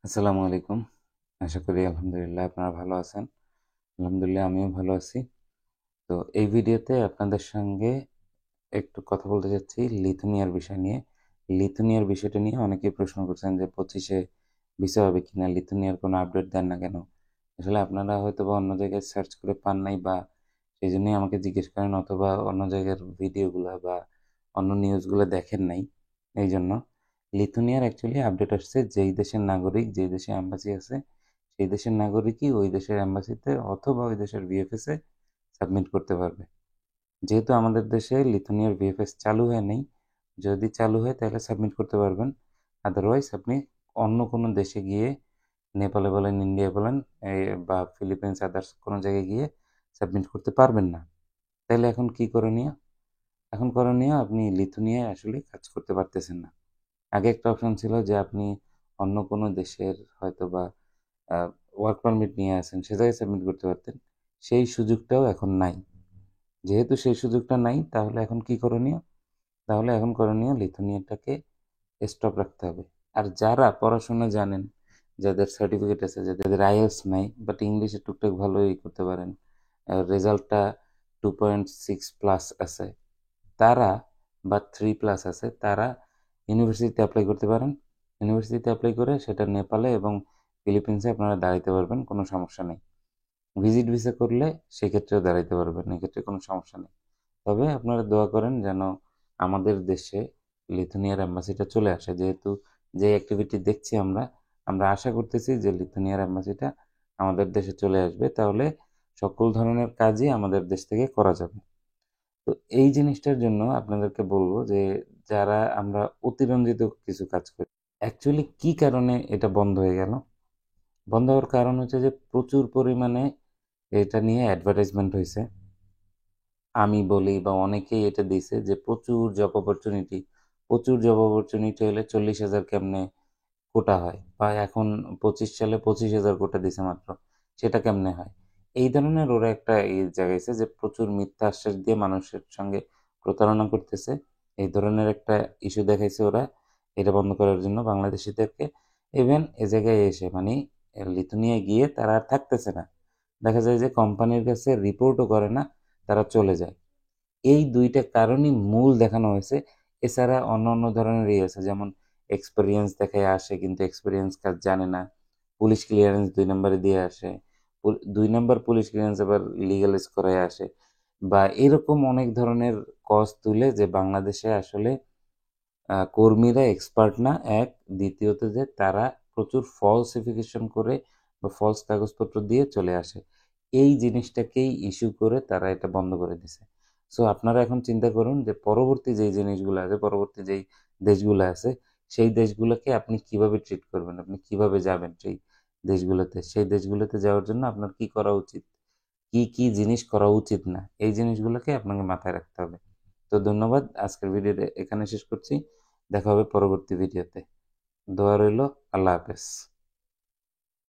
আসসালামু আলাইকুম। আশা করি আলহামদুলিল্লাহ আপনারা ভালো আছেন। আলহামদুলিল্লাহ আমিও ভালো আছি। তো এই ভিডিওতে আপনাদের সঙ্গে একটু কথা বলতে চাচ্ছি লিথুনিয়ার বিষয় নিয়ে। লিথুনিয়ার বিষয়টা নিয়ে অনেকেই প্রশ্ন করছেন যে ২৫ এ ভিসা হবে কিনা? লিথুনিয়ার কোনো আপডেট দেন না কেন? আসলে আপনারা হয়তোবা অন্য জায়গায় সার্চ করে পান নাই বা সেজন্যই আমাকে জিজ্ঞেস করেন অথবা অন্য জায়গার ভিডিওগুলা বা অন্য নিউজগুলো দেখেন নাই। এইজন্য লিথুনিয়ার অ্যাকচুয়ালি আপডেট আসছে যেই দেশের নাগরিক, যেই দেশে এম্বাসি আছে, সেই দেশের নাগরিকই ওই দেশের এম্বাসিতে অথবা ওই দেশের ভিএফএস এ সাবমিট করতে পারবে। যেহেতু আমাদের দেশে লিথুনিয়ার ভিএফএস চালু হয় নাই, যদি চালু হয় তাহলে সাবমিট করতে পারবেন। আদারওয়াইজ আপনি অন্য কোনো দেশে গিয়ে নেপালে বলেন, ইন্ডিয়া বলেন বা ফিলিপিন্স আদার্স কোনো জায়গায় গিয়ে সাবমিট করতে পারবেন না। তাইলে এখন কি করণীয়? এখন করণীয় আপনি লিথুনিয়ায় আসলে কাজ করতে পারতেছেন না। আগে একটা অপশন ছিল যে আপনি অন্য কোনো দেশের হয়তোবা আ ওয়ার্ক পারমিট নিয়ে আছেন, সে জায়গায় সাবমিট করতে পারতেন। সেই সুযোগটাও এখন নাই। যেহেতু সেই সুযোগটা নাই তাহলে এখন কি করণীয়? তাহলে এখন করণীয় লিথুনিয়াটাকে স্টপ রাখতে হবে। আর যারা পড়াশোনা জানেন, যাদের সার্টিফিকেট আছে, যাদের আইএলটিএস নাই বাট ইংলিশে টুকটাক ভালোই করতে পারেন, রেজাল্টটা 2.6 প্লাস আছে, তারা বা 3 প্লাস আছে, তারা ইউনিভার্সিটিতে এপ্লাই করতে পারেন। ইউনিভার্সিটিতে এপ্লাই করে সেটা নেপালে এবং ফিলিপিন্সে আপনারা দাঁড়াইতে পারবেন, কোনো সমস্যা নেই। ভিজিট ভিসা করলে সেক্ষেত্রেও দাঁড়াইতে পারবেন, এক্ষেত্রে কোনো সমস্যা নেই। তবে আপনারা দোয়া করেন যেন আমাদের দেশে লিথুনিয়ার এম্বাসিটা চলে আসে। যেহেতু যে অ্যাক্টিভিটি দেখছি আমরা, আমরা আশা করতেছি যে লিথুনিয়ার এম্বাসিটা আমাদের দেশে চলে আসবে। তাহলে সকল ধরনের কাজই আমাদের দেশ থেকে করা যাবে। তো এই জিনিসটার জন্য আপনাদেরকে বলব যে যারা আমরা অতিরঞ্জিত কিছু কাজ করি, অ্যাকচুয়ালি কি কারণে এটা বন্ধ হয়ে গেল? বন্ধ হওয়ার কারণ হচ্ছে যে প্রচুর পরিমাণে এটা নিয়ে অ্যাডভার্টাইজমেন্ট হইছে। আমি বলি বা অনেকেই এটা দিছে যে প্রচুর জব অপরচুনিটি হলে ৪০,০০০ কেমনে কোটা হয় বা এখন ২৫ সালে ২৫,০০০ কোটা দিছে মাত্র। সেটা কেমনে হয়? এই ধরনের ওরা একটা জাগাইছে যে প্রচুর মিথ্যা আশ্বাস দিয়ে মানুষের সঙ্গে প্রতারণা করতেছে। এই ধরনের একটা ইস্যু দেখাইছে ওরা। এটা বন্ধ করার জন্য বাংলাদেশীদেরকে ইভেন এ জায়গায় এসে মানে লিথুনিয়ায় গিয়ে তারা আর থাকতেছে না। দেখা যায় যে কোম্পানির কাছে রিপোর্টও করে না, তারা চলে যায়। এই ২ টা কারণই মূল দেখানো হয়েছে। এছাড়া অন্যান্য ধরনের আছে যেমন এক্সপেরিয়েন্স দেখায় আসে কিন্তু এক্সপেরিয়েন্স কাজ জানে না। পুলিশ ক্লিয়ারেন্স ২ নাম্বারে দিয়ে আসে। ২ নাম্বার পুলিশ ক্লিয়ারেন্স আবার লিগ্যালাইজ করায় আসে। বা এরকম অনেক ধরনের তুলে যে বাংলাদেশে আসলে কর্মীরা এক্সপার্ট না এক, দ্বিতীয়ত যে তারা প্রচুর ফলসিফিকেশন করে বা ফলস কাগজপত্র দিয়ে চলে আসে। এই জিনিসটাকেই ইস্যু করে তারা এটা বন্ধ করে দিছে। সো আপনারা এখন চিন্তা করুন যে পরবর্তী যেই জিনিসগুলো আছে, পরবর্তী যেই দেশগুলো আছে, সেই দেশগুলোকে আপনি কিভাবে ট্রিট করবেন? আপনি কিভাবে যাবেন সেই দেশগুলোতে? সেই দেশগুলোতে যাওয়ার জন্য আপনার কি করা উচিত? কি জিনিস করা উচিত না? এই জিনিসগুলোকে আপনাকে মাথায় রাখতে হবে। তো ধন্যবাদ। আজকের ভিডিওটা এখানে শেষ করছি। দেখা হবে পরবর্তী ভিডিওতে। দোয়া রইল। আল্লাহ হাফেজ।